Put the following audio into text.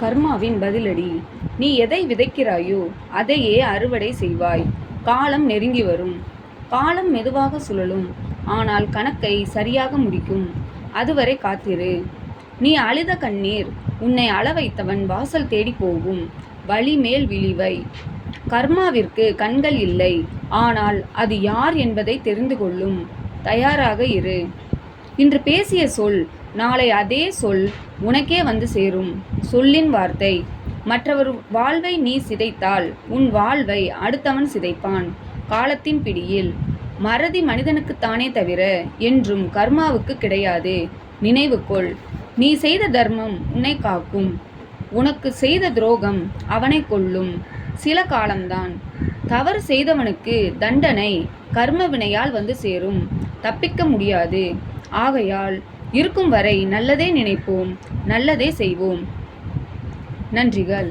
கர்மாவின் பதிலடி. நீ எதை விதைக்கிறாயோ அதையே அறுவடை செய்வாய். காலம் நெருங்கி வரும். காலம் மெதுவாக சுழலும், ஆனால் கணக்கை சரியாக முடிக்கும். அதுவரை காத்திரு. நீ அழுத கண்ணீர் உன்னை அள வைத்தவன் வாசல் தேடி போகும். வழி மேல் விழிவை. கர்மாவிற்கு கண்கள் இல்லை, ஆனால் அது யார் என்பதை தெரிந்து கொள்ளும். தயாராக இரு. இன்று பேசிய சொல் நாளை அதே சொல் உனக்கே வந்து சேரும். சொல்லின் வார்த்தை. மற்றவர் வாழ்வை நீ சிதைத்தால் உன் வாழ்வை அடுத்தவன் சிதைப்பான். காலத்தின் பிடியில். மறதி மனிதனுக்குத்தானே தவிர என்றும் கர்மாவுக்கு கிடையாது. நினைவு கொள். நீ செய்த தர்மம் உன்னை காக்கும். உனக்கு செய்த துரோகம் அவனை கொல்லும். சில காலம்தான். தவறு செய்தவனுக்கு தண்டனை கர்ம வினையால் வந்து சேரும். தப்பிக்க முடியாது. ஆகையால் இருக்கும் வரை நல்லதே நினைப்போம், நல்லதே செய்வோம். நன்றிகள்.